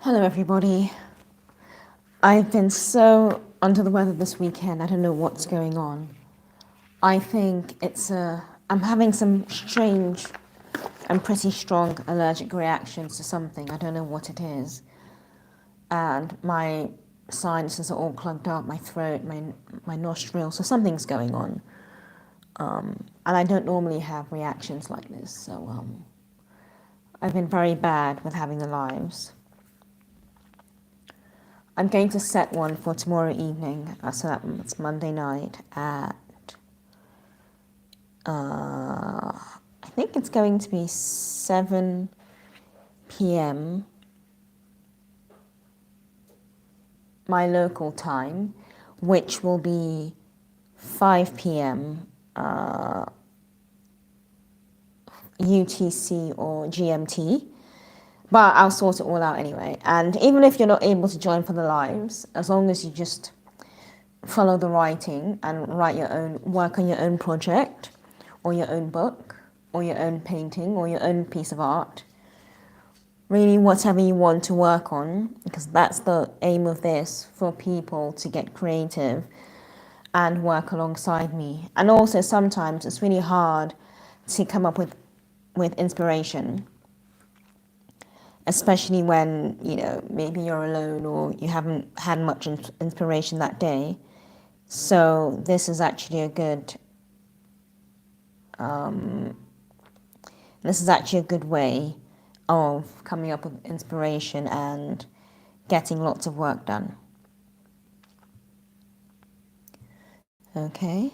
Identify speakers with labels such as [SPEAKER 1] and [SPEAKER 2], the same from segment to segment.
[SPEAKER 1] Hello everybody. I've been so under the weather this weekend, I don't know what's going on. I think I'm having some strange and pretty strong allergic reactions to something. I don't know what it is. And my sinuses are all plugged up, my throat, my nostrils, so something's going on. And I don't normally have reactions like this, so I've been very bad with having the lives. I'm going to set one for tomorrow evening, so that's Monday night at, I think it's going to be 7 p.m. my local time, which will be 5 p.m. UTC or GMT. But I'll sort it all out anyway. And even if you're not able to join for the lives, as long as you just follow the writing and work on your own project, or your own book, or your own painting, or your own piece of art, really whatever you want to work on, because that's the aim of this, for people to get creative and work alongside me. And also sometimes it's really hard to come up with inspiration, especially when, maybe you're alone or you haven't had much inspiration that day. So this is actually a good way of coming up with inspiration and getting lots of work done. Okay.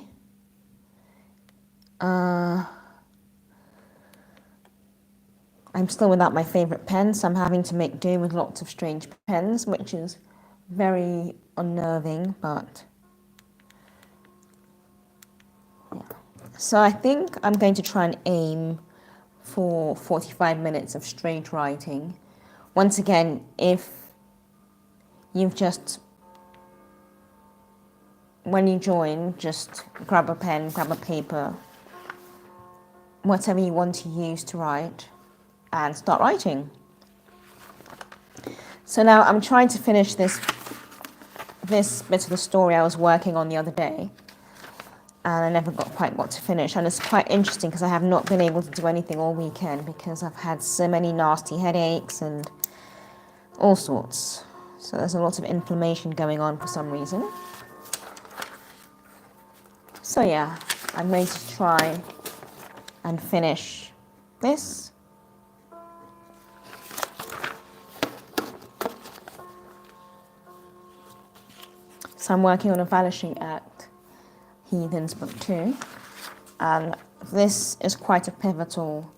[SPEAKER 1] I'm still without my favourite pen, so I'm having to make do with lots of strange pens, which is very unnerving, but yeah. So I think I'm going to try and aim for 45 minutes of straight writing. Once again, if you've when you join, just grab a pen, grab a paper, whatever you want to use to write, and start writing. So now I'm trying to finish this bit of the story I was working on the other day, and I never quite got to finish. And it's quite interesting because I have not been able to do anything all weekend because I've had so many nasty headaches and all sorts. So there's a lot of inflammation going on for some reason. So yeah, I'm going to try and finish this. So I'm working on a Vanishing Act, Heathens book 2, and this is quite a pivotal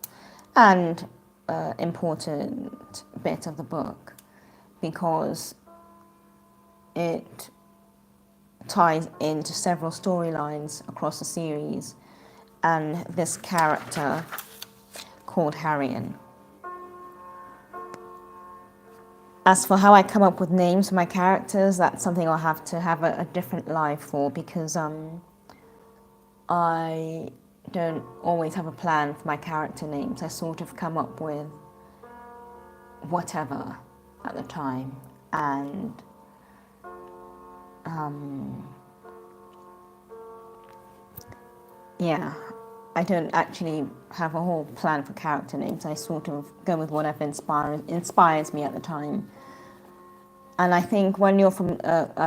[SPEAKER 1] and important bit of the book because it ties into several storylines across the series and this character called Harrian. As for how I come up with names for my characters, that's something I'll have to have a different life for because I don't always have a plan for my character names. I sort of come up with whatever at the time. And yeah, I don't actually have a whole plan for character names. I sort of go with whatever inspires me at the time. And I think when you're from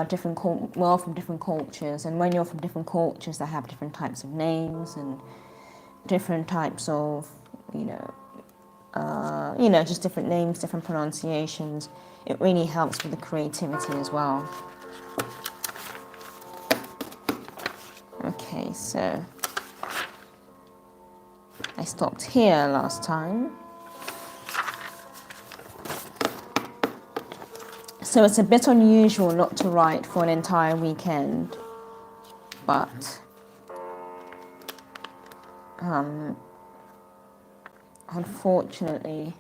[SPEAKER 1] different cultures, and when you're from different cultures that have different types of names and different types of, just different names, different pronunciations, it really helps with the creativity as well. Okay, so I stopped here last time. So it's a bit unusual not to write for an entire weekend, but unfortunately,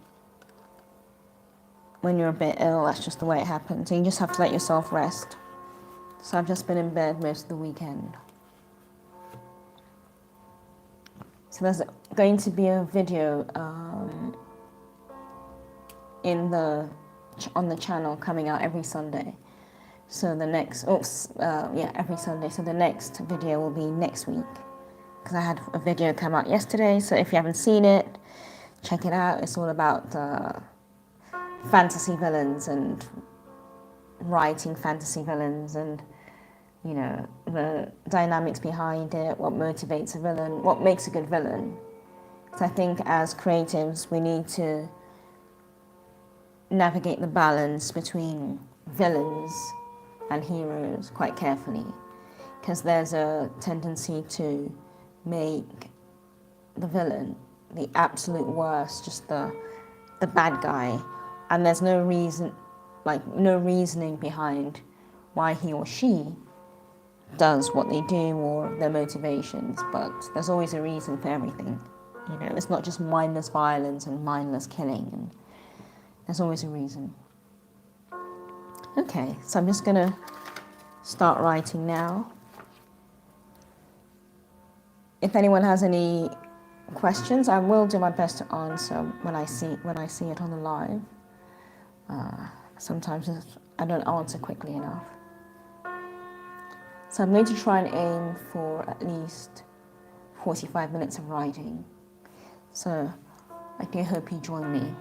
[SPEAKER 1] when you're a bit ill, that's just the way it happens. And you just have to let yourself rest. So I've just been in bed most of the weekend. So there's going to be a video in the on the channel coming out every Sunday. So the next, every Sunday. So the next video will be next week. Because I had a video come out yesterday. So if you haven't seen it, check it out. It's all about fantasy villains and writing fantasy villains and, you know, the dynamics behind it, what motivates a villain, what makes a good villain. Because I think as creatives, we need to navigate the balance between villains and heroes quite carefully, because there's a tendency to make the villain the absolute worst, just the bad guy, and there's no reasoning behind why he or she does what they do or their motivations. But there's always a reason for everything. You know, it's not just mindless violence and mindless killing, and there's always a reason. Okay, so I'm just gonna start writing now. If anyone has any questions, I will do my best to answer when I see it on the live. Sometimes I don't answer quickly enough. So I'm going to try and aim for at least 45 minutes of writing. So I do hope you join me.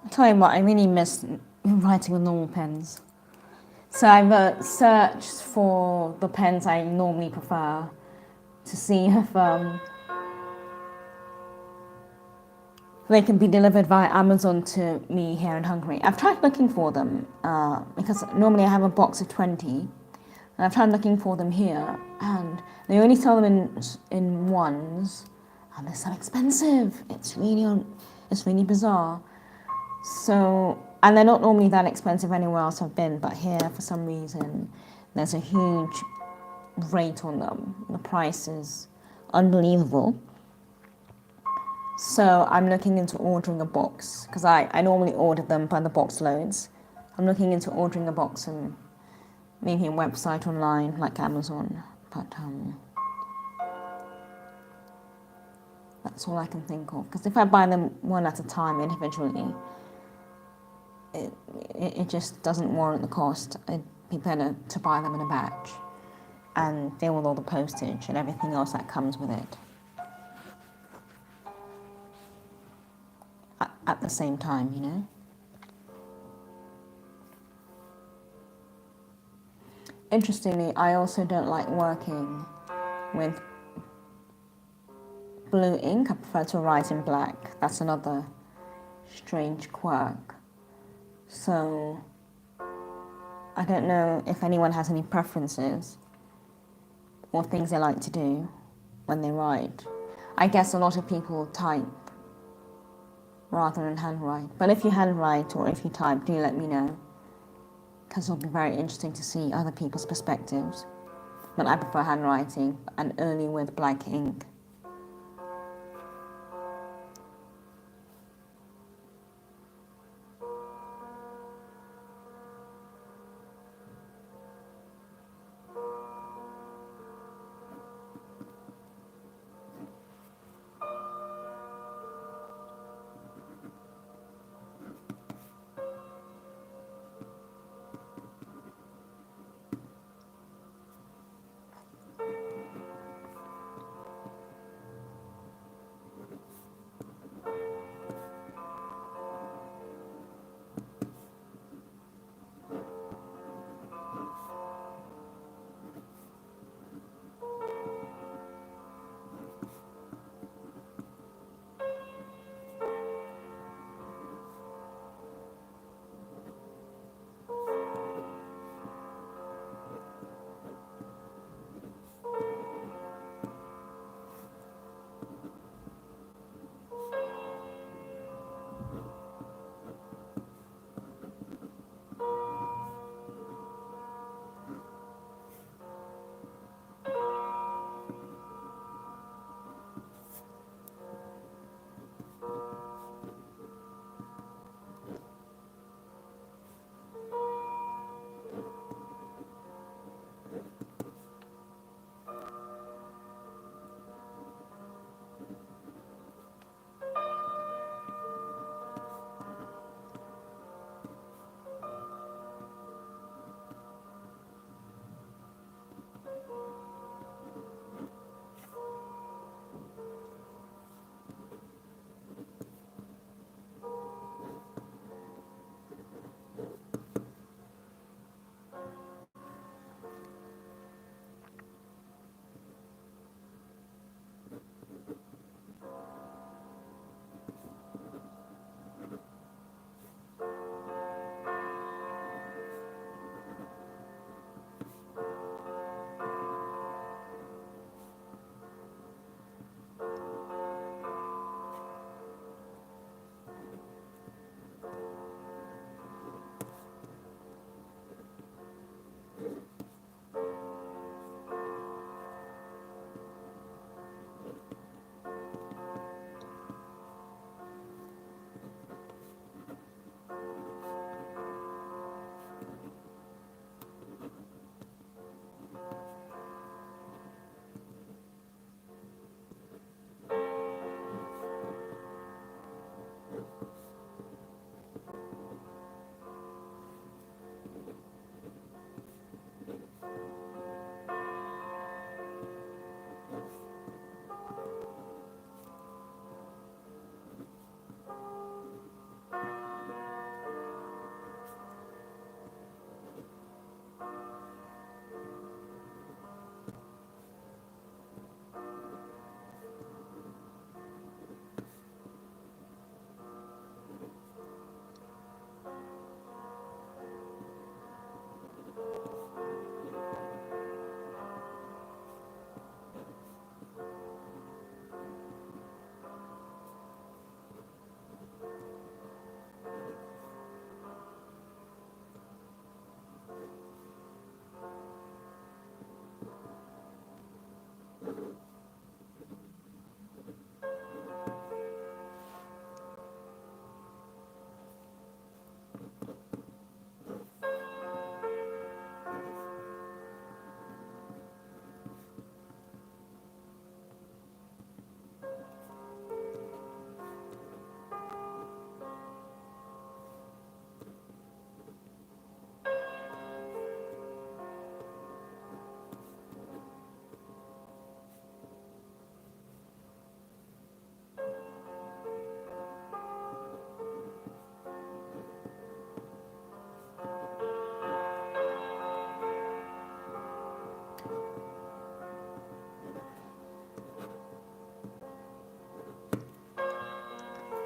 [SPEAKER 1] I tell you what, I really miss writing with normal pens. So I've searched for the pens I normally prefer to see if they can be delivered via Amazon to me here in Hungary. I've tried looking for them because normally I have a box of 20, and I've tried looking for them here, and they only sell them in ones, and they're so expensive. It's really bizarre. So, and they're not normally that expensive anywhere else I've been, but here for some reason there's a huge rate on them. The price is unbelievable. So I'm looking into ordering a box because I normally order them by the box loads. I'm looking into ordering a box and maybe a website online like Amazon, but that's all I can think of. Because if I buy them one at a time individually, it just doesn't warrant the cost. It'd be better to buy them in a batch and deal with all the postage and everything else that comes with it at the same time, you know? Interestingly, I also don't like working with blue ink. I prefer to write in black. That's another strange quirk. So I don't know if anyone has any preferences or things they like to do when they write. I guess a lot of people type rather than handwrite. But if you handwrite or if you type, do let me know, because it'll be very interesting to see other people's perspectives. But I prefer handwriting and only with black ink.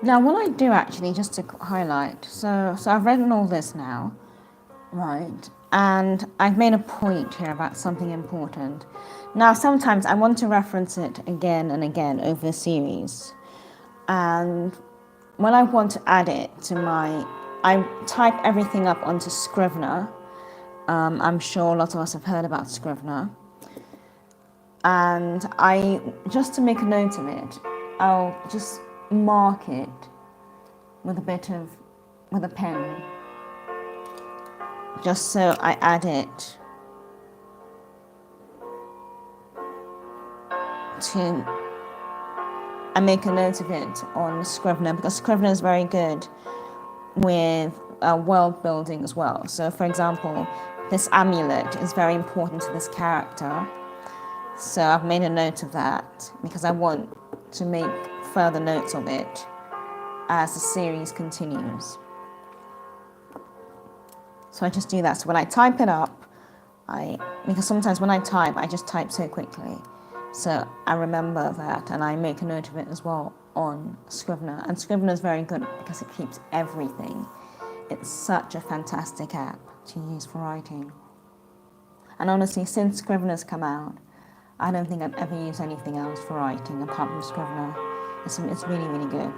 [SPEAKER 1] Now, what I do actually, just to highlight, so I've written all this now, right? And I've made a point here about something important. Now, sometimes I want to reference it again and again over a series. And when I want to add it to I type everything up onto Scrivener. I'm sure a lot of us have heard about Scrivener. And just to make a note of it, I'll just mark it with with a pen, just so I add it to, I make a note of it on Scrivener, because Scrivener is very good with world building as well. So, for example, this amulet is very important to this character. So I've made a note of that because I want to make further notes of it as the series continues. So I just do that. So when I type it up, because sometimes when I type, I just type so quickly. So I remember that and I make a note of it as well on Scrivener. And Scrivener is very good because it keeps everything. It's such a fantastic app to use for writing. And honestly, since Scrivener's come out, I don't think I've ever used anything else for writing apart from Scrivener. It's really, really good.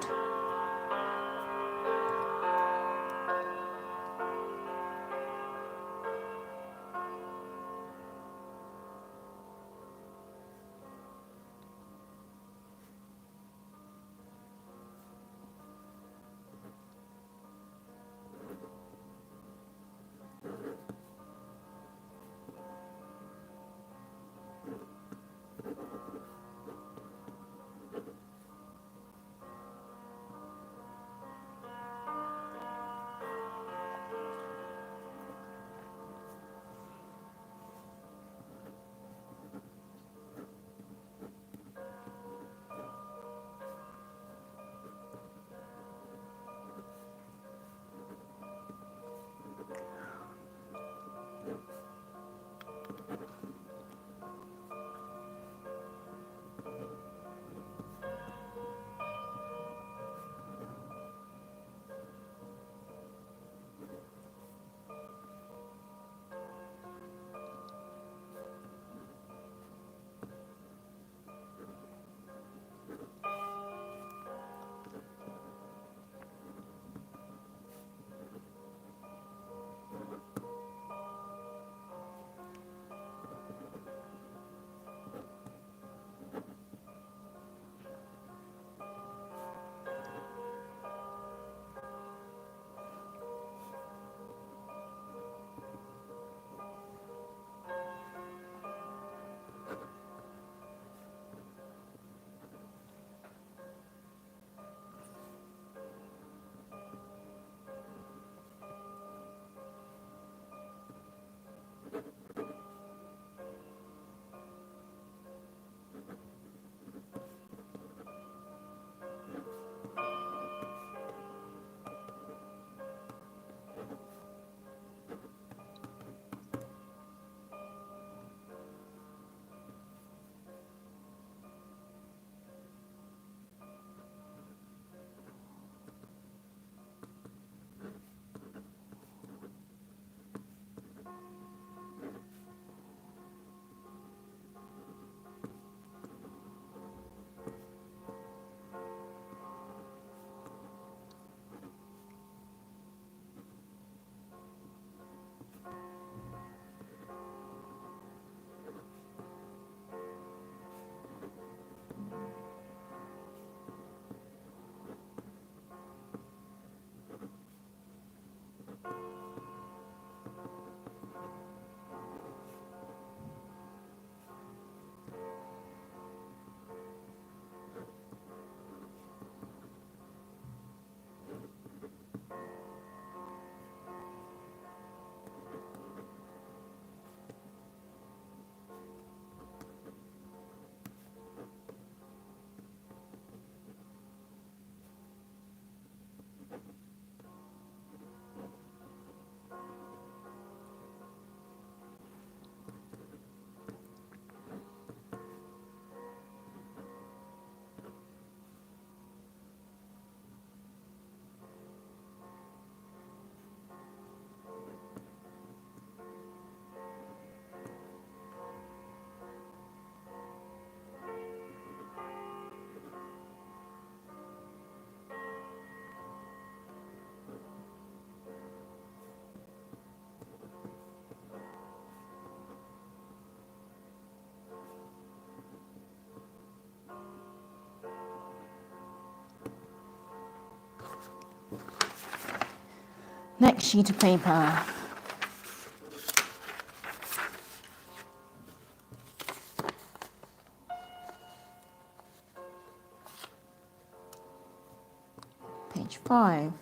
[SPEAKER 1] Next sheet of paper. Page 5.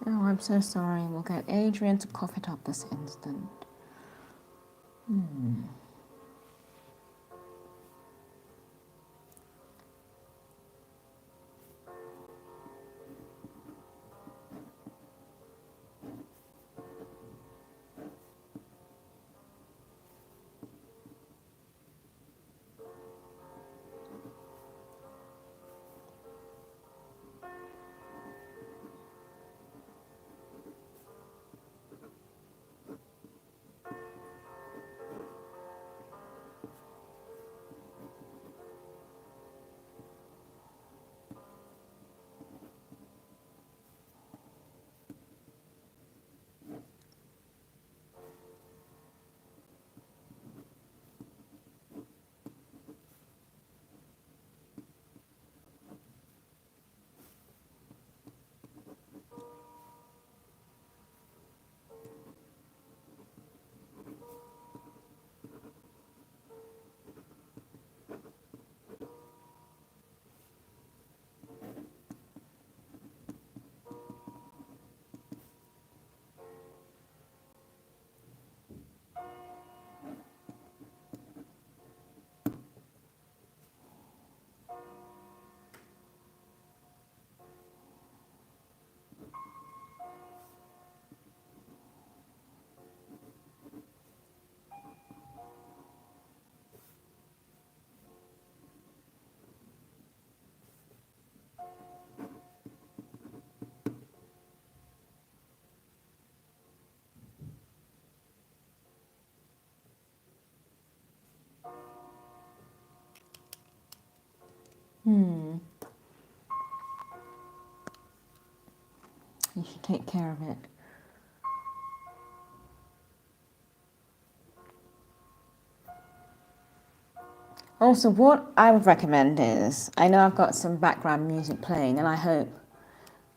[SPEAKER 1] Oh, I'm so sorry. We'll get Adrian to cough it up this instant. You should take care of it. Also, what I would recommend is, I know I've got some background music playing, and I hope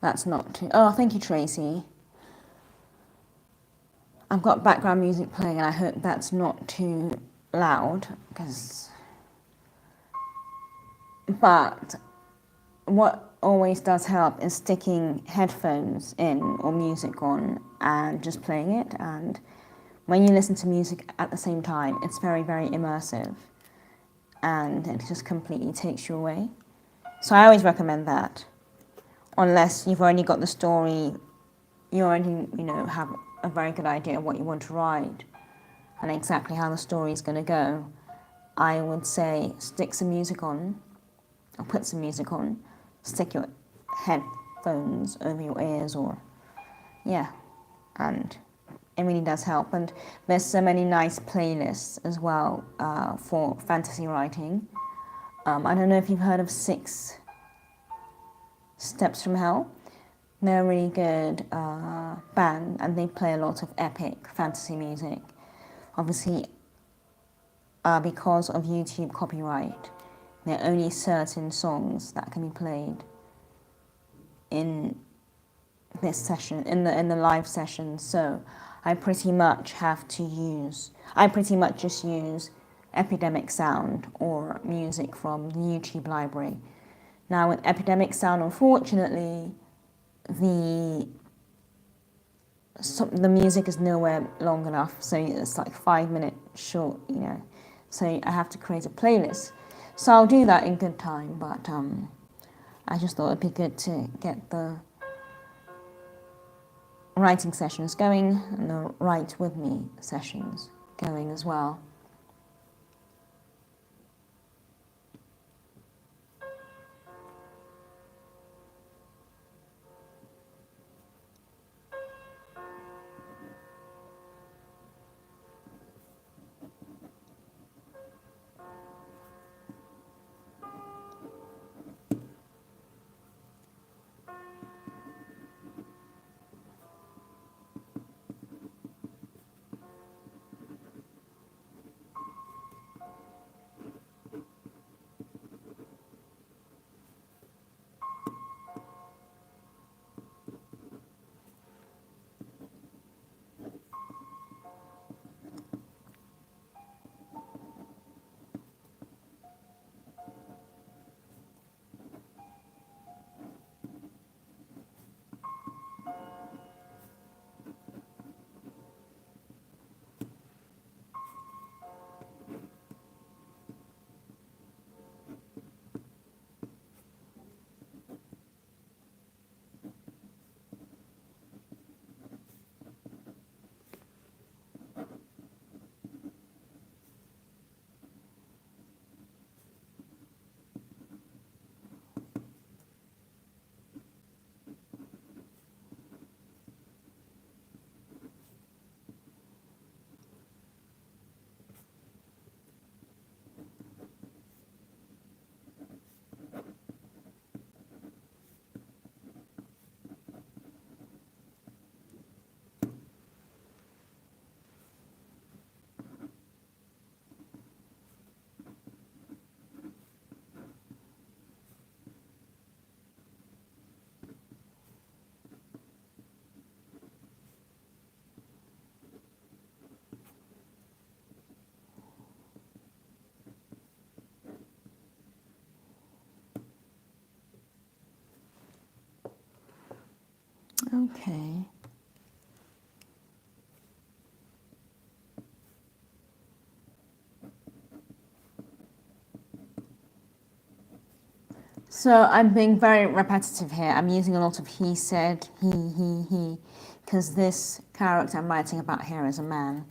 [SPEAKER 1] that's not too... Oh, thank you, Tracy. I've got background music playing, and I hope that's not too loud, because... But what always does help is sticking headphones in or music on and just playing it. And when you listen to music at the same time, it's very, very immersive, and it just completely takes you away. So I always recommend that, unless you've already got the story, you already, have a very good idea of what you want to write and exactly how the story is going to go. I would say stick some music on, or put some music on, stick your headphones over your ears, or and it really does help. And there's so many nice playlists as well for fantasy writing. I don't know if you've heard of 6 Steps from Hell. They're a really good band, and they play a lot of epic fantasy music. Obviously, because of YouTube copyright, there are only certain songs that can be played in this session, in the live session. So I pretty much just use Epidemic Sound or music from the YouTube library. Now with Epidemic Sound, unfortunately, the music is nowhere long enough, so it's like 5 minutes short, so I have to create a playlist. So I'll do that in good time, but I just thought it'd be good to get the writing sessions going and the Write With Me sessions going as well. Okay. So I'm being very repetitive here. I'm using a lot of he said, he, because this character I'm writing about here is a man.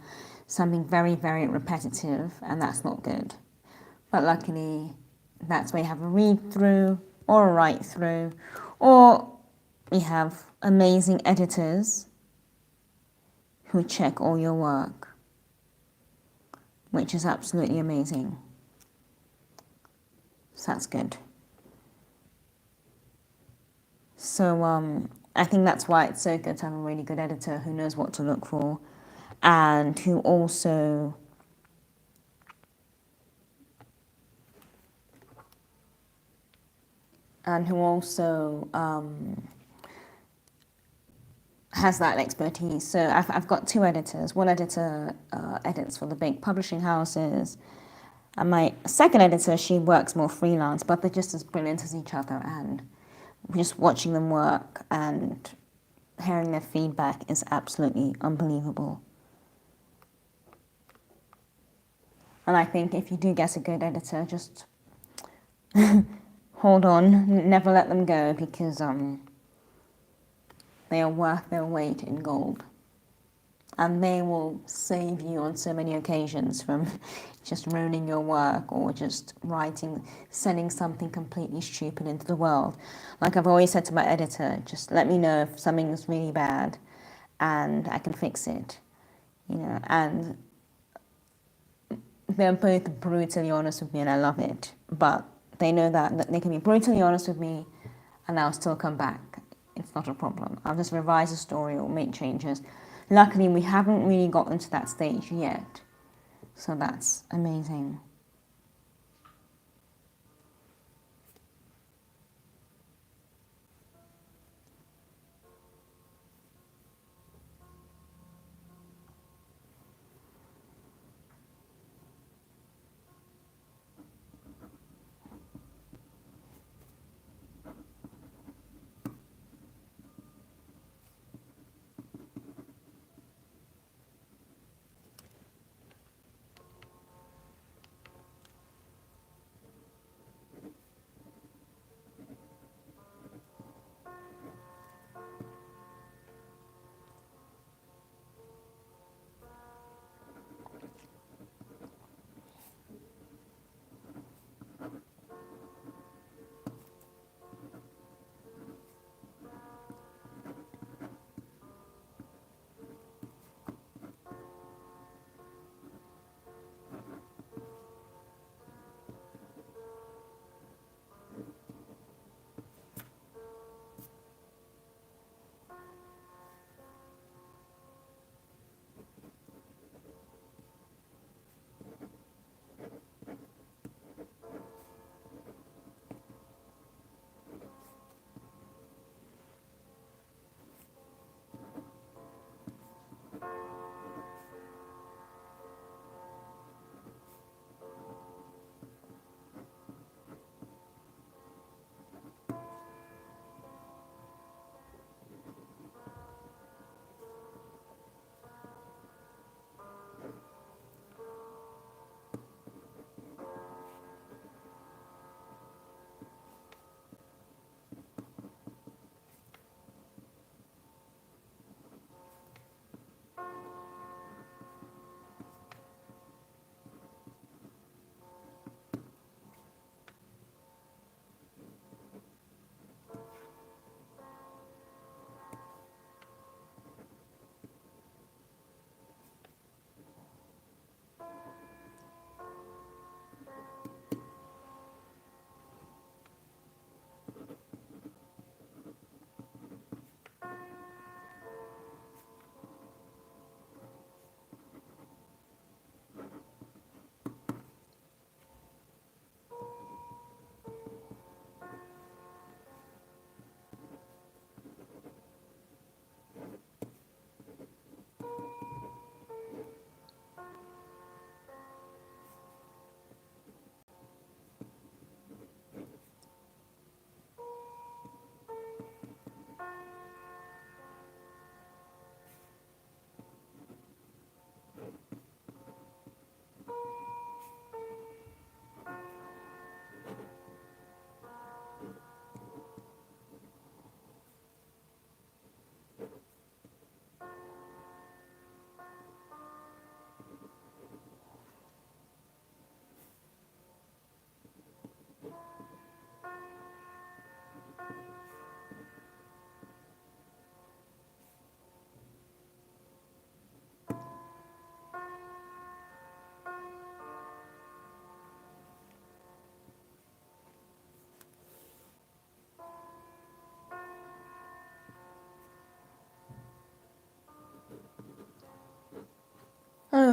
[SPEAKER 1] So I'm being very, very repetitive, and that's not good. But luckily, that's where you have a read through or a write through, or we have amazing editors who check all your work, which is absolutely amazing. So that's good. So I think that's why it's so good to have a really good editor who knows what to look for, and who also has that expertise. So I've got two editors. One editor edits for the big publishing houses, and my second editor, she works more freelance, but they're just as brilliant as each other. And just watching them work and hearing their feedback is absolutely unbelievable. And I think if you do get a good editor, just hold on, never let them go, because they are worth their weight in gold. And they will save you on so many occasions from just ruining your work or just sending something completely stupid into the world. Like I've always said to my editor, just let me know if something is really bad and I can fix it, and they're both brutally honest with me and I love it. But they know that they can be brutally honest with me and I'll still come back. It's not a problem. I'll just revise the story or make changes. Luckily, we haven't really gotten to that stage yet. So that's amazing.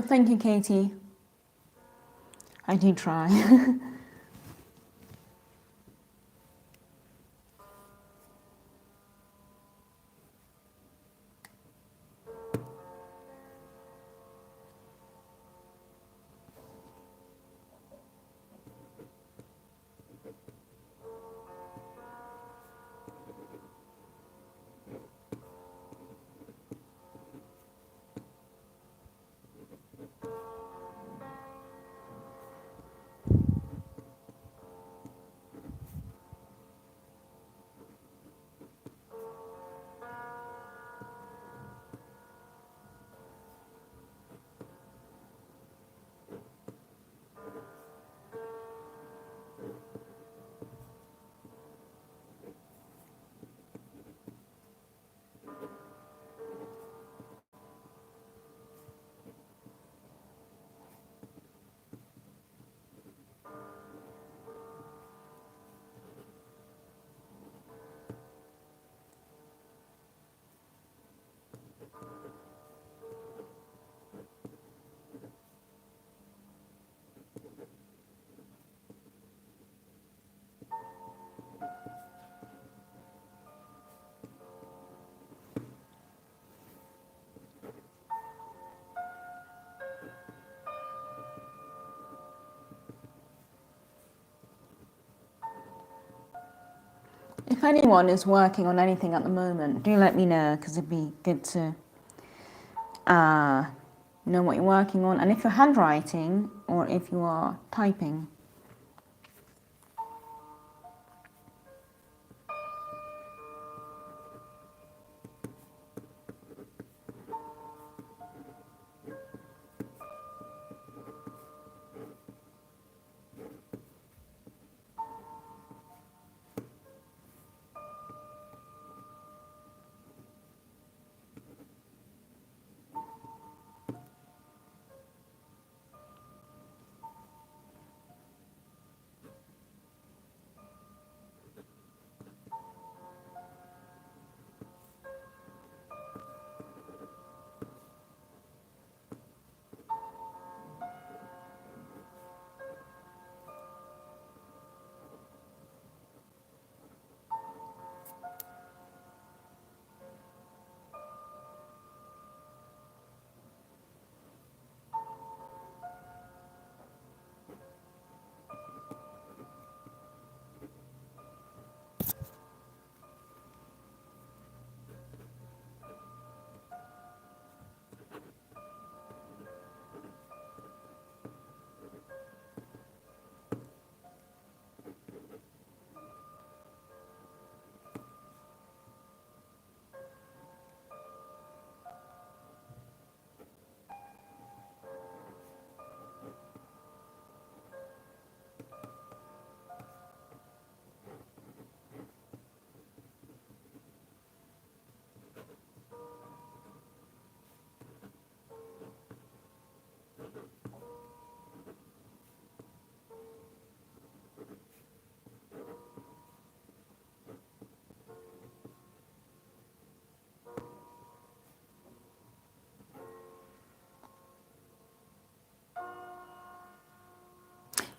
[SPEAKER 1] Oh, thank you, Katie. I do try. If anyone is working on anything at the moment, do let me know, because it'd be good to know what you're working on, and if you're handwriting or if you are typing.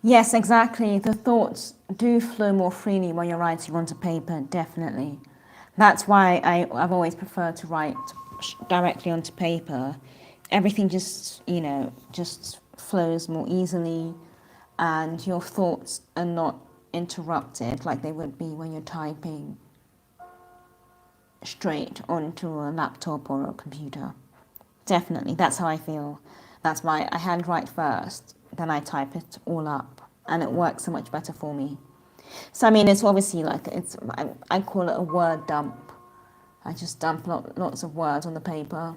[SPEAKER 1] Yes, exactly. The thoughts do flow more freely when you're writing onto paper, definitely. That's why I've always preferred to write directly onto paper. Everything just, just flows more easily, and your thoughts are not interrupted like they would be when you're typing straight onto a laptop or a computer. Definitely, that's how I feel. That's why I handwrite first, then I type it all up, and it works so much better for me. So I mean, it's obviously like I call it a word dump. I just dump lots of words on the paper,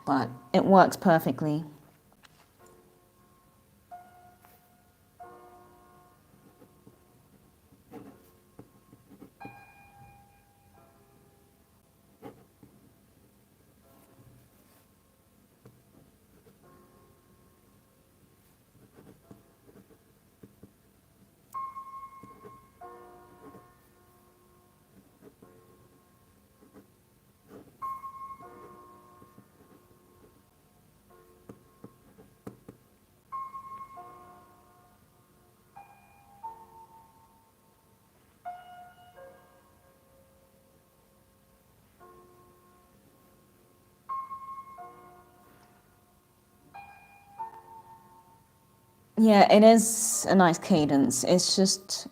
[SPEAKER 1] but it works perfectly. Yeah, it is a nice cadence. It's just,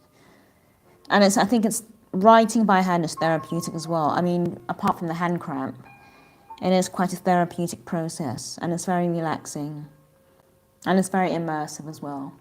[SPEAKER 1] and I think it's writing by hand is therapeutic as well. I mean, apart from the hand cramp, it is quite a therapeutic process, and it's very relaxing, and it's very immersive as well.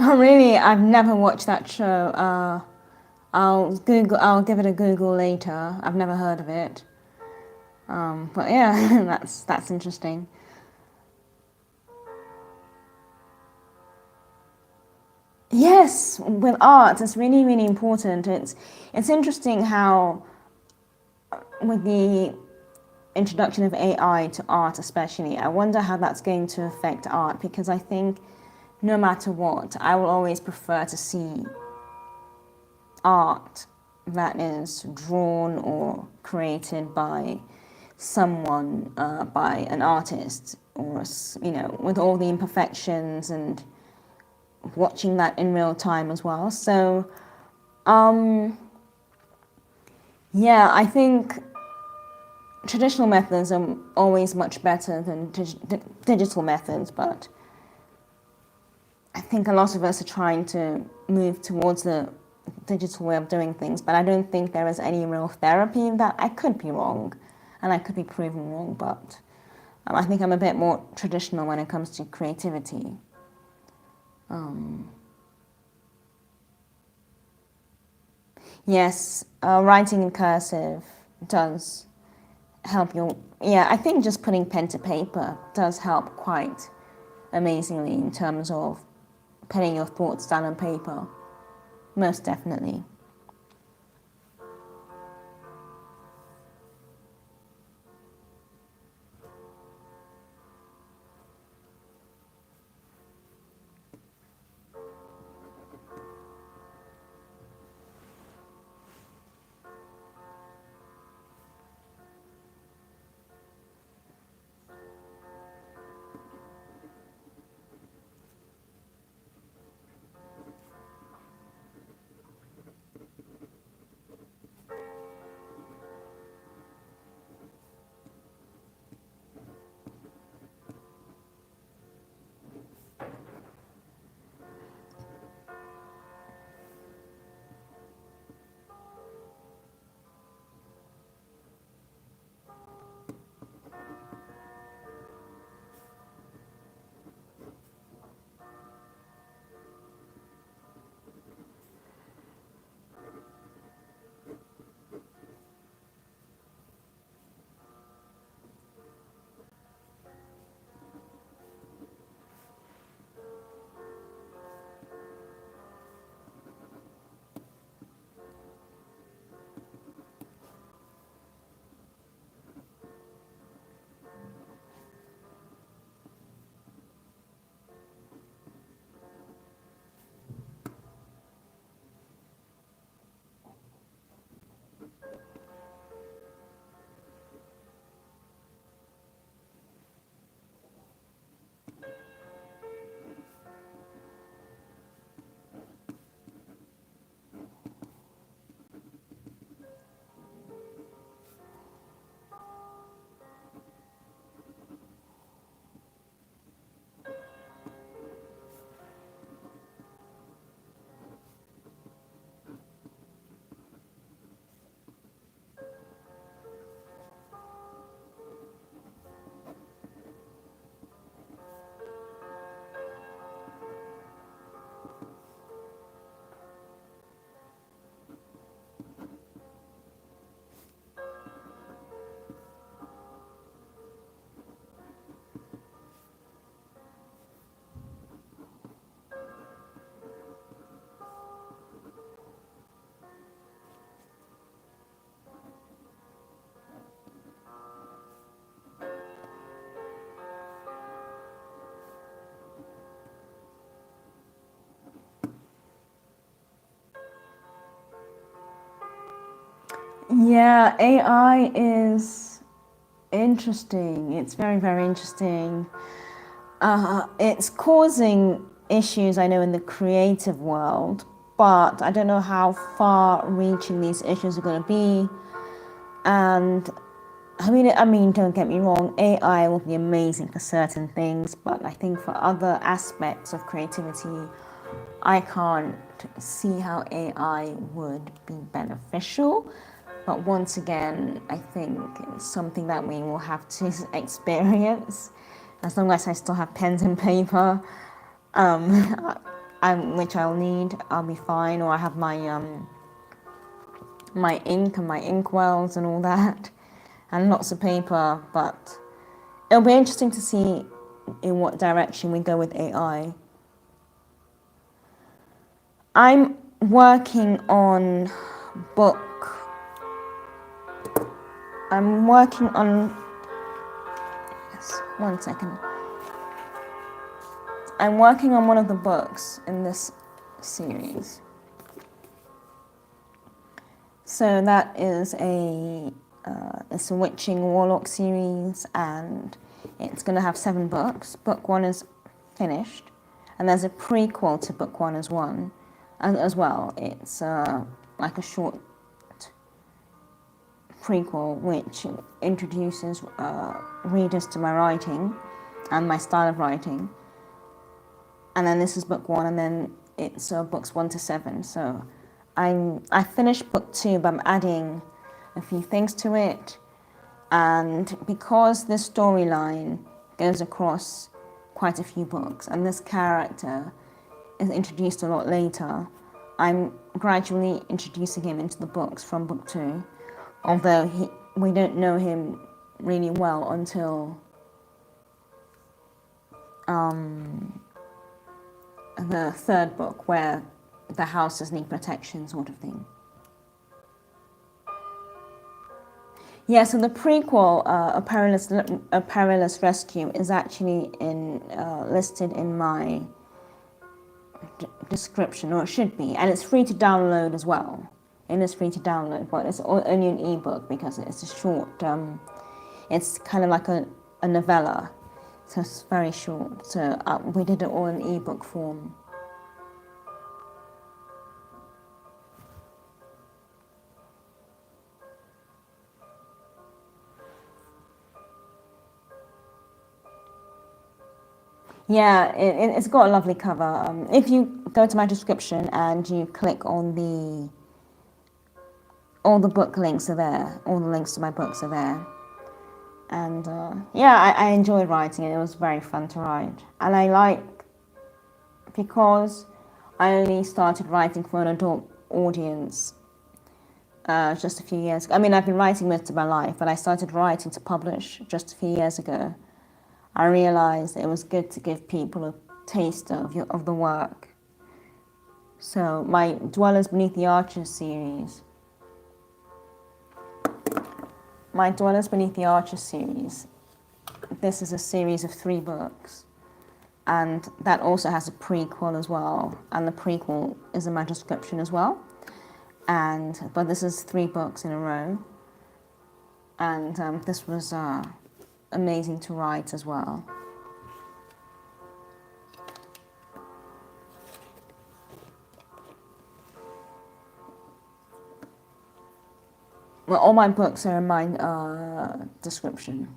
[SPEAKER 1] Oh, really? I've never watched that show. I'll Google. I'll give it a Google later. I've never heard of it. But yeah, that's interesting. Yes, with art, it's really really important. It's interesting how with the introduction of AI to art, especially, I wonder how that's going to affect art because I think no matter what, I will always prefer to see art that is drawn or created by someone, by an artist, or with all the imperfections and watching that in real time as well. So, yeah, I think traditional methods are always much better than digital methods, but I think a lot of us are trying to move towards the digital way of doing things, but I don't think there is any real therapy in that. I could be wrong, and I could be proven wrong, but I think I'm a bit more traditional when it comes to creativity. Yes, writing in cursive does help you. Yeah, I think just putting pen to paper does help quite amazingly in terms of putting your thoughts down on paper. Most definitely. Yeah, AI is interesting. It's very, very interesting. It's causing issues, I know, in the creative world, but I don't know how far reaching these issues are going to be. And I mean, don't get me wrong, AI will be amazing for certain things, but I think for other aspects of creativity, I can't see how AI would be beneficial. But once again, I think it's something that we will have to experience. As long as I still have pens and paper, which I'll need, I'll be fine. Or I have my ink and my inkwells and all that, and lots of paper. But it'll be interesting to see in what direction we go with AI. I'm working on book. I'm working on. Yes, one second. I'm working on one of the books in this series. So that is it's a witching warlock series, and it's going to have 7 books. Book 1 is finished, and there's a prequel to book 1 as well. It's like a short prequel which introduces readers to my writing and my style of writing. And then this is book 1, and then it's books 1 to 7. So I finished book 2, but I'm adding a few things to it. And because this storyline goes across quite a few books, and this character is introduced a lot later, I'm gradually introducing him into the books from book 2, although we don't know him really well until the 3rd book, where the houses need protection, sort of thing. Yeah, so the prequel, A Perilous Rescue, is actually listed in my description, or it should be, and it's free to download as well. It is free to download, but it's only an ebook because it's a short. It's kind of like a novella, so it's very short. So we did it all in ebook form. Yeah, it's got a lovely cover. If you go to my description and you click on all the book links are there. All the links to my books are there. And yeah, I enjoyed writing it. It was very fun to write. And because I only started writing for an adult audience just a few years ago. I mean, I've been writing most of my life, but I started writing to publish just a few years ago. I realized it was good to give people a taste of the work. So my Dwellers Beneath the Arches series, this is a series of 3 books, and that also has a prequel as well, and the prequel is in my description as well. But this is 3 books in a row, and this was amazing to write as well. Well, all my books are in my description.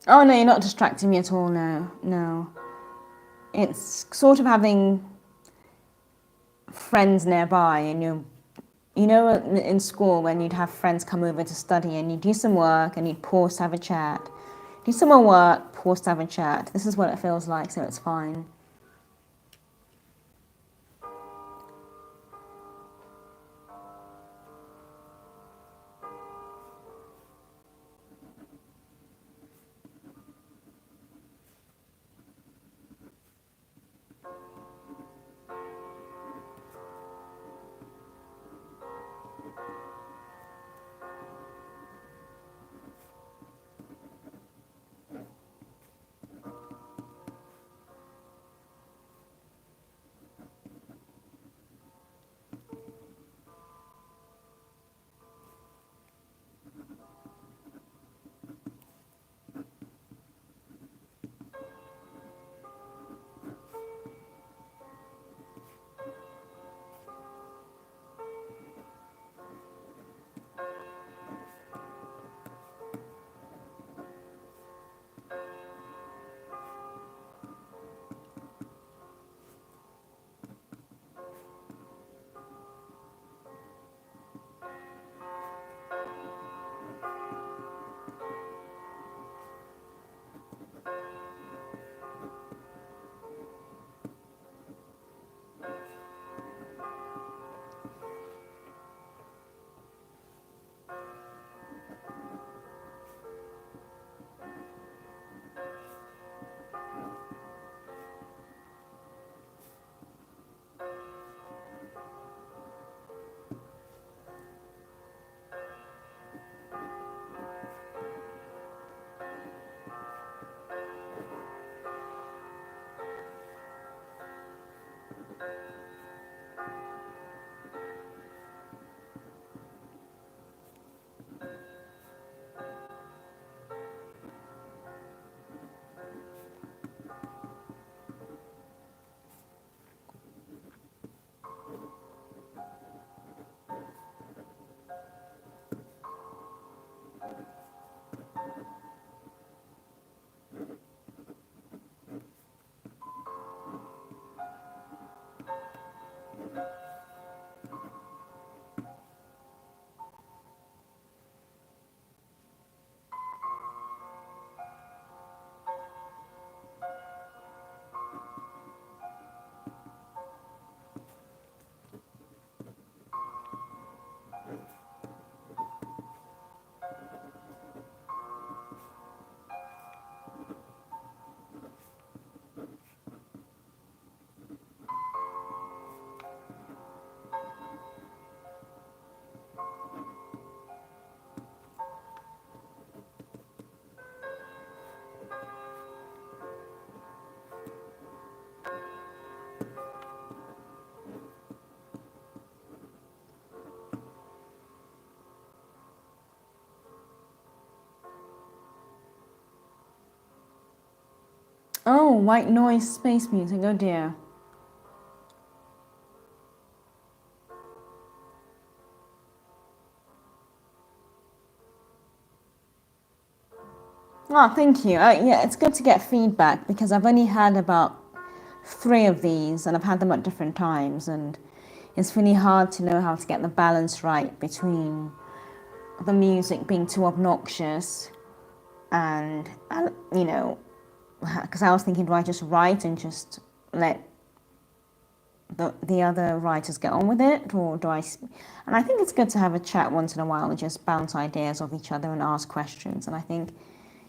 [SPEAKER 1] Oh no, you're not distracting me at all. No. It's sort of having friends nearby, and you know, in school when you'd have friends come over to study, and you do some work, and you'd pause to have a chat. Do some more work, pause to have a chat. This is what it feels like, so it's fine. Oh, white noise space music. Oh dear. Oh, thank you. Yeah, it's good to get feedback because I've only had about three of these and I've had them at different times, and it's really hard to know how to get the balance right between the music being too obnoxious and you know, because I was thinking, do I just write and just let the other writers get on with it, or do I? And I think it's good to have a chat once in a while and just bounce ideas off each other and ask questions. And I think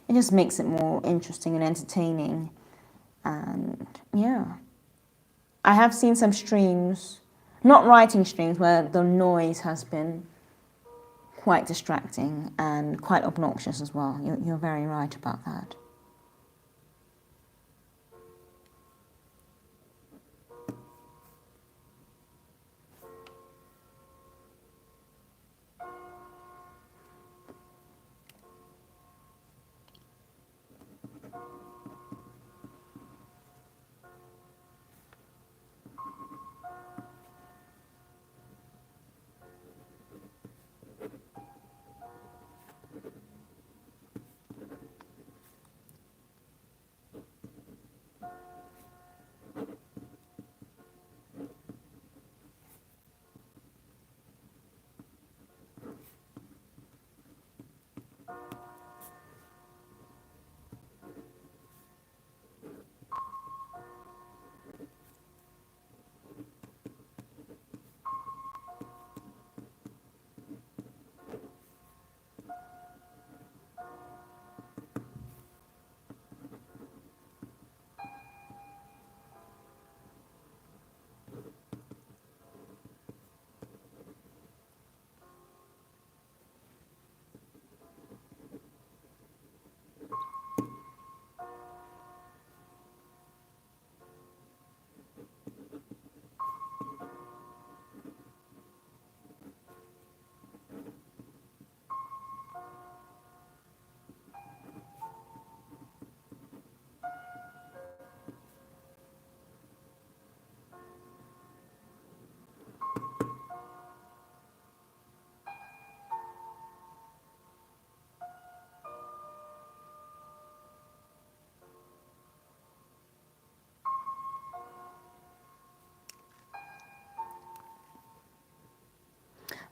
[SPEAKER 1] it just makes it more interesting and entertaining. And yeah, I have seen some streams, not writing streams, where the noise has been quite distracting and quite obnoxious as well. You're very right about that.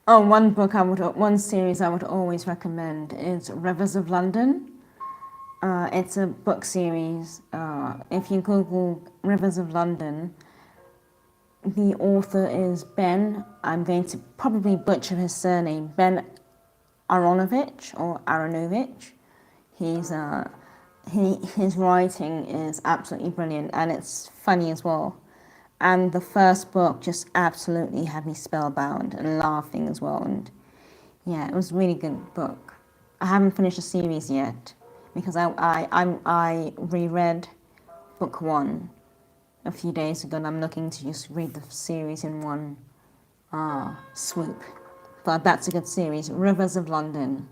[SPEAKER 1] Oh, one series I would always recommend is Rivers of London. It's a book series. If you Google Rivers of London, the author is Ben. I'm going to probably butcher his surname. Ben Aronovich or Aronovich. His writing is absolutely brilliant and it's funny as well. And the first book just absolutely had me spellbound and laughing as well. And yeah, it was a really good book. I haven't finished the series yet because I reread book one a few days ago, and I'm looking to just read the series in one swoop. But that's a good series, Rivers of London.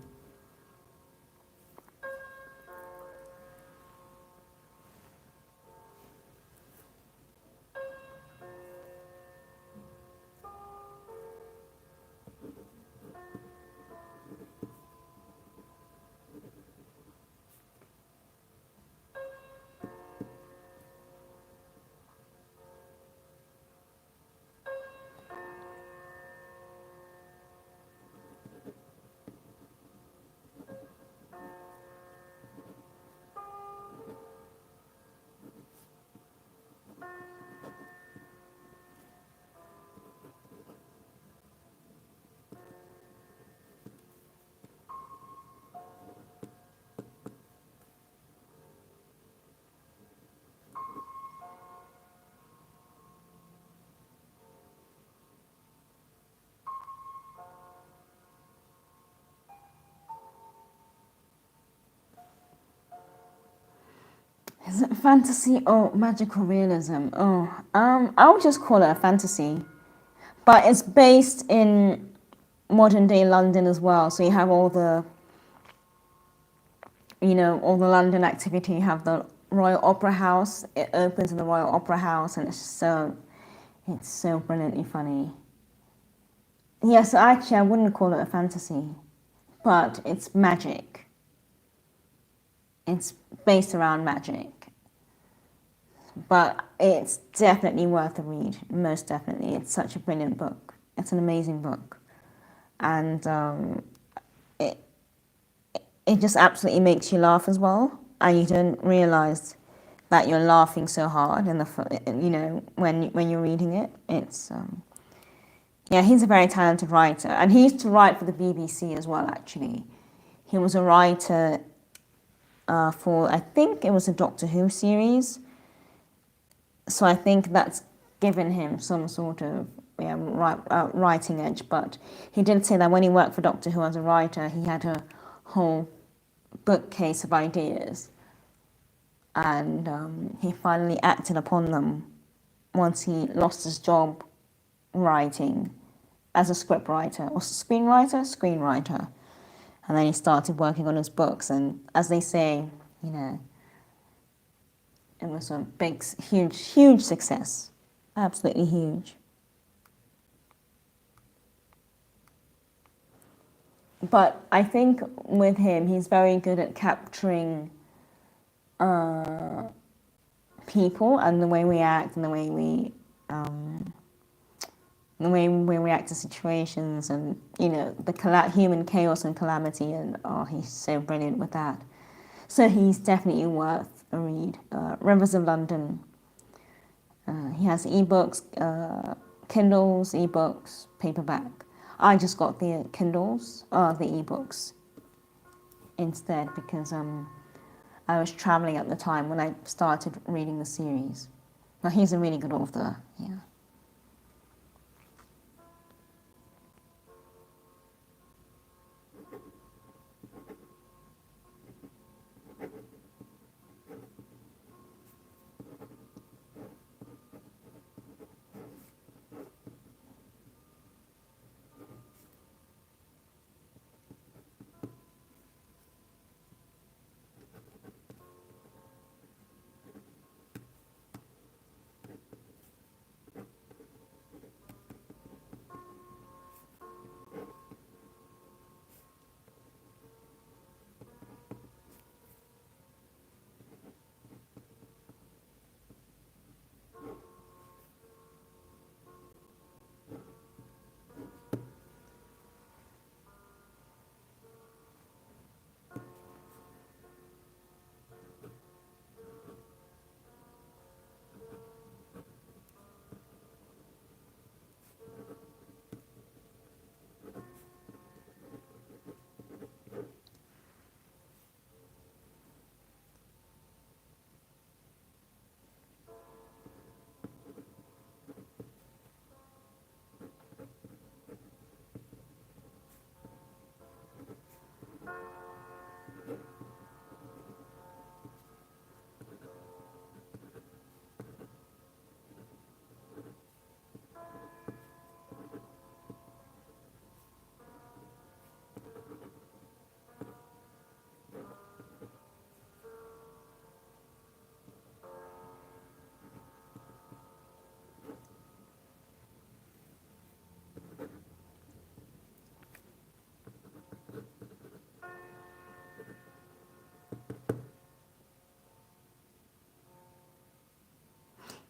[SPEAKER 1] Is it fantasy or magical realism? I would just call it a fantasy. But it's based in modern day London as well. So you have all the London activity. You have the Royal Opera House. It opens in the Royal Opera House, and it's so brilliantly funny. Yeah, so actually I wouldn't call it a fantasy, but it's magic. It's based around magic. But it's definitely worth a read, most definitely. It's such a brilliant book. It's an amazing book. And it, it just absolutely makes you laugh as well. And you don't realize that you're laughing so hard when you're reading it. Yeah, he's a very talented writer. And he used to write for the BBC as well, actually. He was a writer for, I think it was a Doctor Who series. So I think that's given him some sort of writing edge. But he did say that when he worked for Doctor Who as a writer, he had a whole bookcase of ideas. And he finally acted upon them once he lost his job writing as a scriptwriter or screenwriter. And then he started working on his books. And as they say, it was a big, huge success. Absolutely huge. But I think with him, he's very good at capturing people and the way we act and the way we react to situations and, the human chaos and calamity. And, he's so brilliant with that. So he's definitely worth a read. Rivers of London. He has ebooks, Kindles, ebooks, paperback. I just got the Kindles, the ebooks instead because I was traveling at the time when I started reading the series. But he's a really good author, yeah.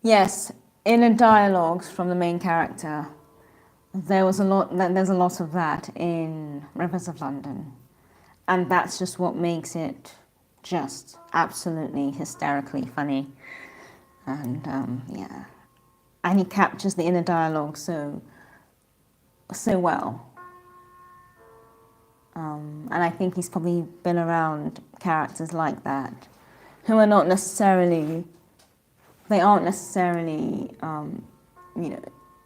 [SPEAKER 1] Yes, inner dialogues from the main character. There's a lot of that in Rivers of London. And that's just what makes it just absolutely hysterically funny. And yeah. And he captures the inner dialogue so well. And I think he's probably been around characters like that who are not necessarily,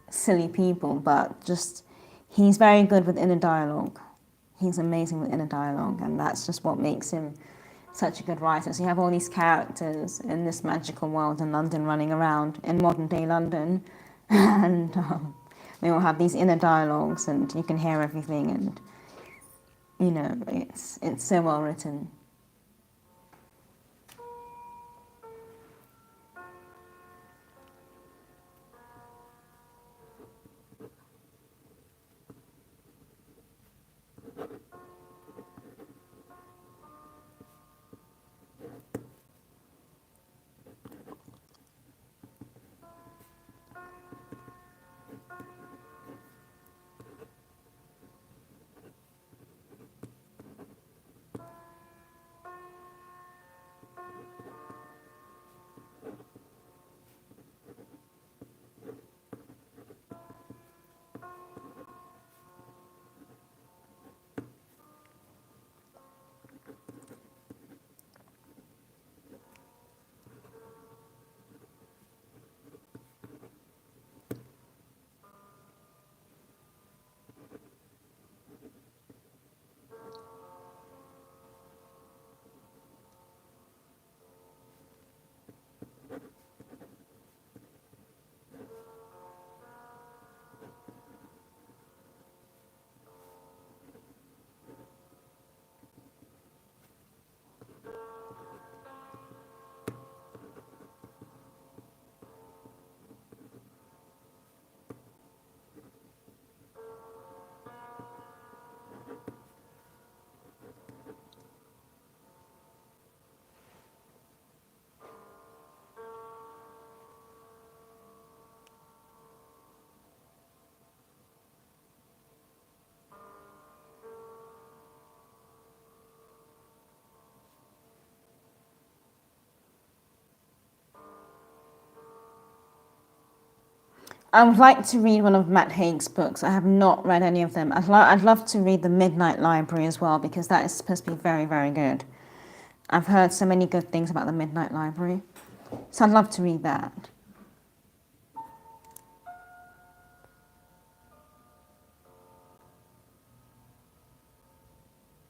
[SPEAKER 1] silly people, but just he's very good with inner dialogue. He's amazing with inner dialogue, and that's just what makes him such a good writer. So you have all these characters in this magical world in London running around in modern day London, and they all have these inner dialogues, and you can hear everything, and it's so well written. I would like to read one of Matt Haig's books. I have not read any of them. I'd love to read The Midnight Library as well, because that is supposed to be very, very good. I've heard so many good things about The Midnight Library. So I'd love to read that.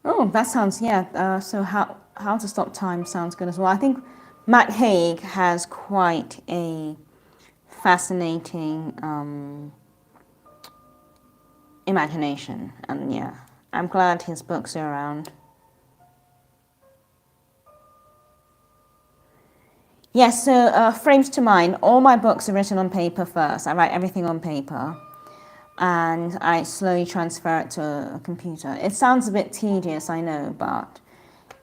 [SPEAKER 1] Oh, that sounds, yeah. So How to Stop Time sounds good as well. I think Matt Haig has quite a fascinating imagination. And yeah, I'm glad his books are around. Yes, so frames to mind. All my books are written on paper first. I write everything on paper and I slowly transfer it to a computer. It sounds a bit tedious, I know, but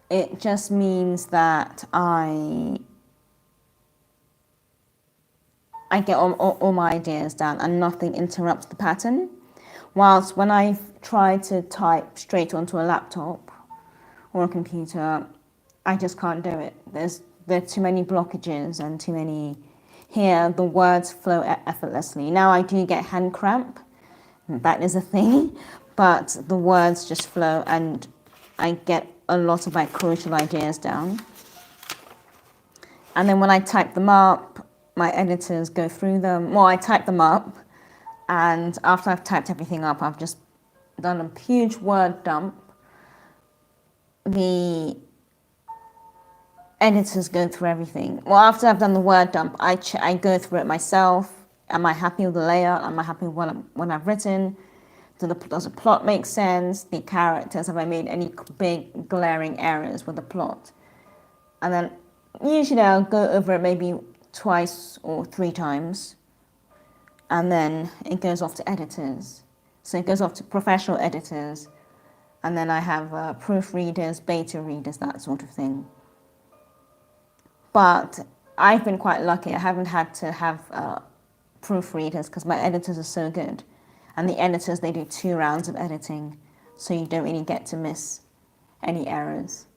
[SPEAKER 1] it just means that I get all my ideas down and nothing interrupts the pattern. Whilst when I try to type straight onto a laptop or a computer, I just can't do it. There are too many blockages and too many. Here, the words flow effortlessly. Now I do get hand cramp. That is a thing, but the words just flow and I get a lot of my crucial ideas down. And then when I type them up, my editors go through them. Well, I type them up, and after I've typed everything up, I've just done a huge word dump. The editors go through everything. Well, after I've done the word dump, I go through it myself. Am I happy with the layout? Am I happy with what I've written? Does the plot make sense? The characters, have I made any big glaring errors with the plot? And then usually I'll go over it maybe twice or 3 times. And then it goes off to editors. So it goes off to professional editors. And then I have proofreaders, beta readers, that sort of thing. But I've been quite lucky. I haven't had to have proofreaders because my editors are so good. And the editors, they do 2 rounds of editing, so you don't really get to miss any errors.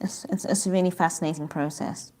[SPEAKER 1] It's a really fascinating process.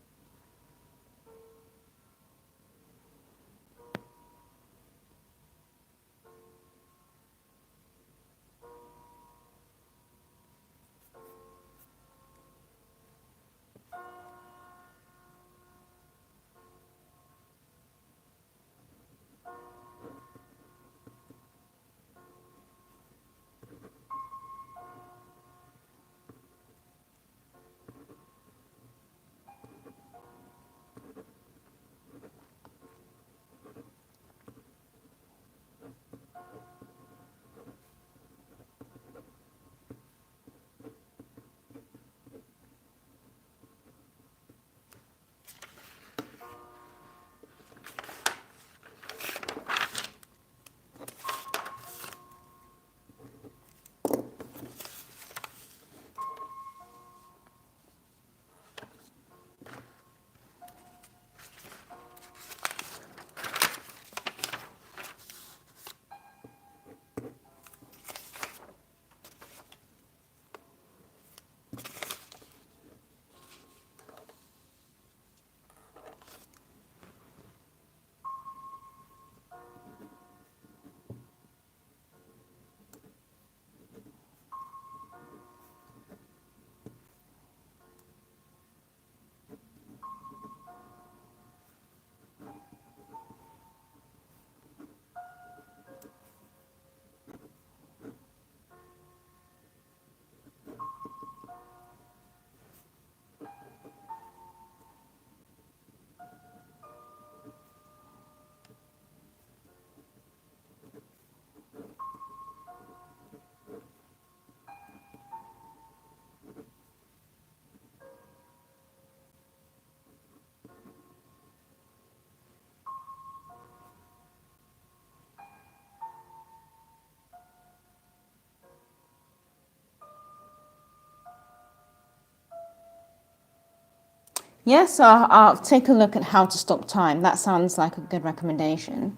[SPEAKER 1] Yes, so I'll take a look at How to Stop Time. That sounds like a good recommendation.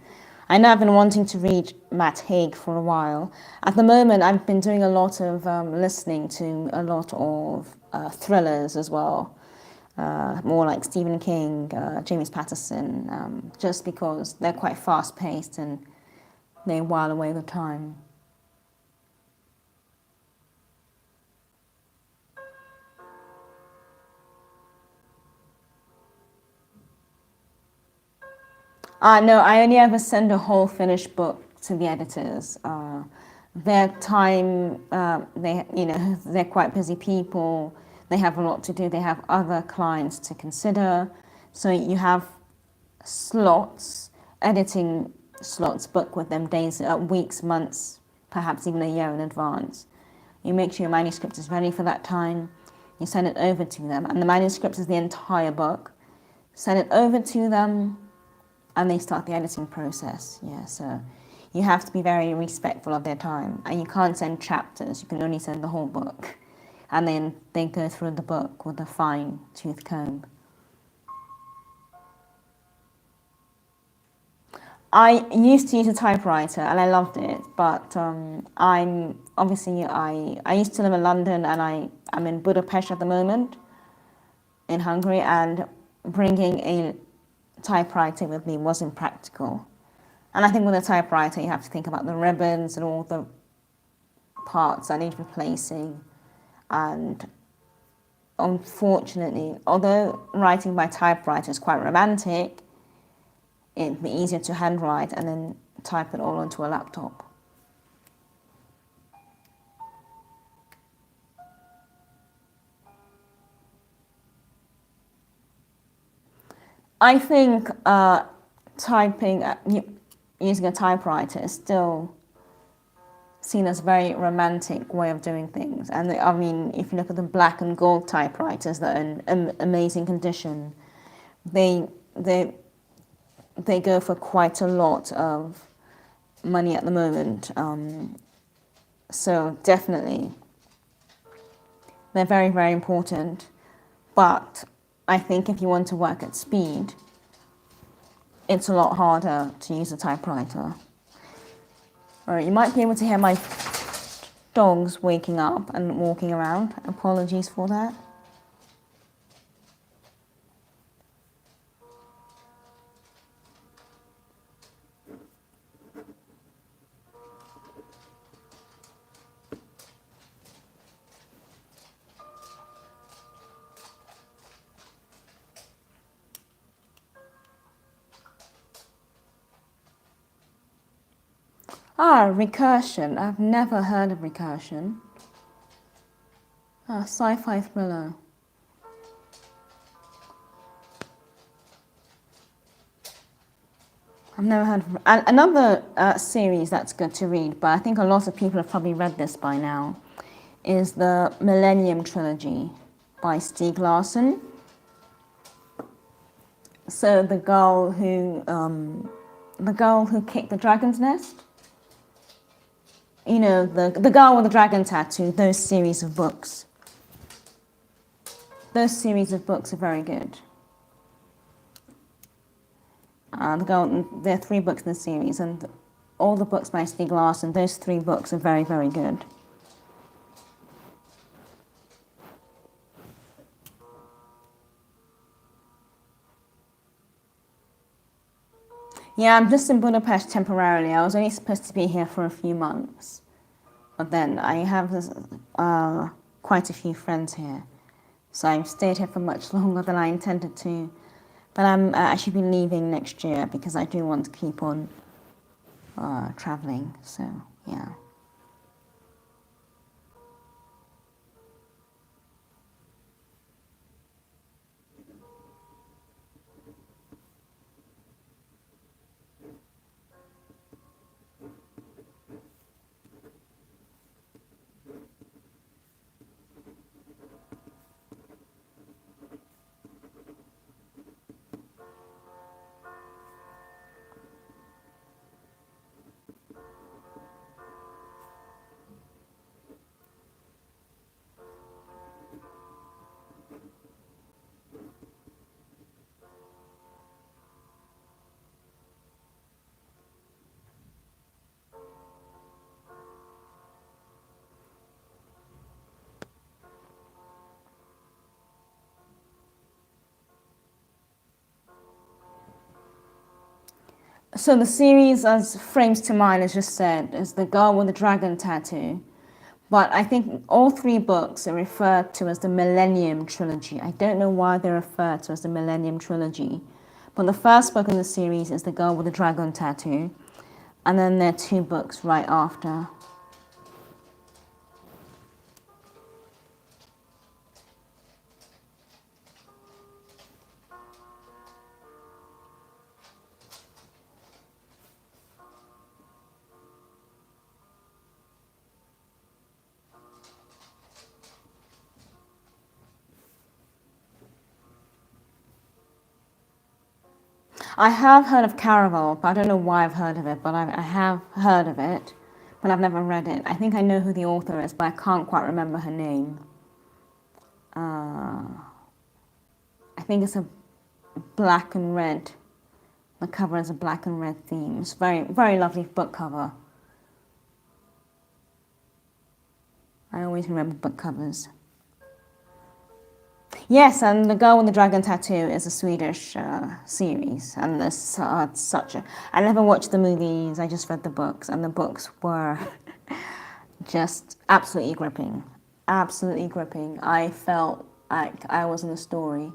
[SPEAKER 1] I know I've been wanting to read Matt Haig for a while. At the moment, I've been doing a lot of listening to a lot of thrillers as well. more like Stephen King, James Patterson, just because they're quite fast-paced and they while away the time. No, I only ever send a whole finished book to the editors. Their time, they're quite busy people. They have a lot to do. They have other clients to consider. So you have slots, editing slots booked with them days, weeks, months, perhaps even a year in advance. You make sure your manuscript is ready for that time. You send it over to them, and the manuscript is the entire book. Send it over to them, and they start the editing process. Yeah, so you have to be very respectful of their time, and you can't send chapters. You can only send the whole book, and then they go through the book with a fine-tooth comb. I used to use a typewriter and I loved it, but I'm obviously I used to live in London and I'm in Budapest at the moment, in Hungary, and bringing a typewriter with me wasn't practical. And I think with a typewriter you have to think about the ribbons and all the parts that need replacing. And unfortunately, although writing by typewriter is quite romantic, it'd be easier to handwrite and then type it all onto a laptop. I think typing, using a typewriter is still seen as a very romantic way of doing things. And I mean, if you look at the black and gold typewriters that are in amazing condition, they go for quite a lot of money at the moment. So definitely, they're very, very important. But I think if you want to work at speed, it's a lot harder to use a typewriter. All right, you might be able to hear my dogs waking up and walking around. Apologies for that. Recursion. I've never heard of recursion. Sci-fi thriller. I've never heard of another series that's good to read, but I think a lot of people have probably read this by now, is the Millennium Trilogy by Stieg Larsson. So the girl who kicked the dragon's nest. You know, the girl with the dragon tattoo, those series of books. Those series of books are very good. There are 3 books in the series, and all the books by Stieg Larsson, those 3 books are very, very good. Yeah, I'm just in Budapest temporarily. I was only supposed to be here for a few months. But then I have quite a few friends here. So I've stayed here for much longer than I intended to. But I should be leaving next year because I do want to keep on traveling. So, yeah. So the series, as frames to mind, as just said, is The Girl with the Dragon Tattoo. But I think all three books are referred to as the Millennium Trilogy. I don't know why they're referred to as the Millennium Trilogy. But the first book in the series is The Girl with the Dragon Tattoo. And then there are two books right after. I have heard of Caraval, but I don't know why I've heard of it, but I have heard of it, but I've never read it. I think I know who the author is, but I can't quite remember her name. I think it's a black and red. The cover is a black and red theme. It's very, very lovely book cover. I always remember book covers. Yes, and The Girl with the Dragon Tattoo is a Swedish series, and it's such a... I never watched the movies, I just read the books, and the books were just absolutely gripping. Absolutely gripping. I felt like I was in a story.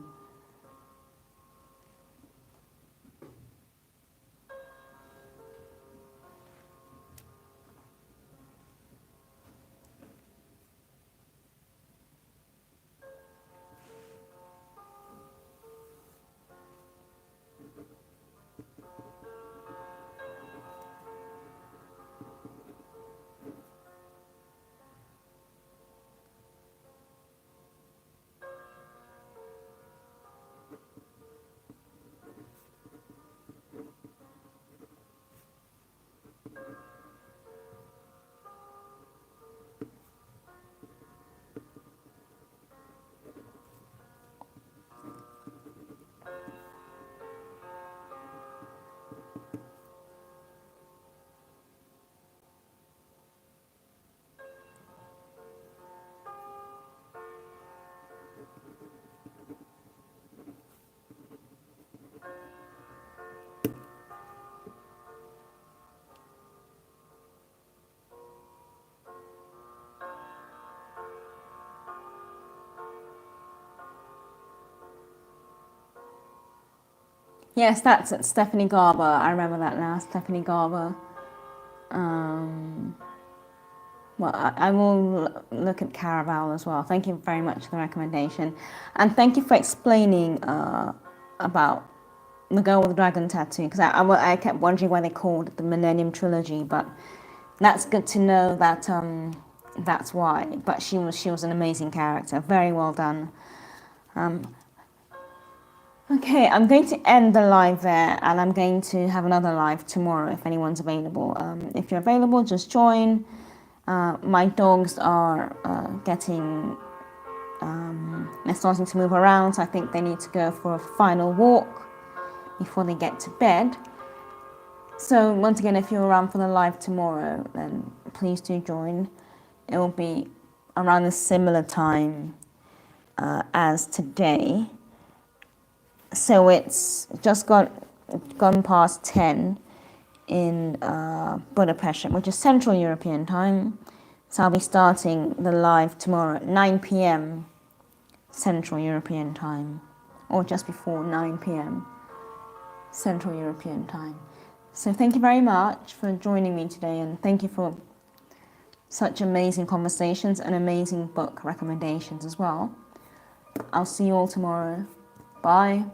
[SPEAKER 1] Yes, that's it. Stephanie Garber. I remember that now. Stephanie Garber. Well, I will look at Caraval as well. Thank you very much for the recommendation. And thank you for explaining about The Girl with the Dragon Tattoo, because I kept wondering why they called it the Millennium Trilogy, but that's good to know that that's why. But she was an amazing character. Very well done. Okay, I'm going to end the live there, and I'm going to have another live tomorrow if anyone's available. If you're available, just join. My dogs are they're starting to move around, so I think they need to go for a final walk before they get to bed. So once again, if you're around for the live tomorrow, then please do join. It will be around a similar time as today. So it's just gone past 10 in Budapest, which is Central European time. So I'll be starting the live tomorrow at 9 p.m. Central European time, or just before 9 p.m. Central European time. So thank you very much for joining me today, and thank you for such amazing conversations and amazing book recommendations as well. I'll see you all tomorrow. Bye.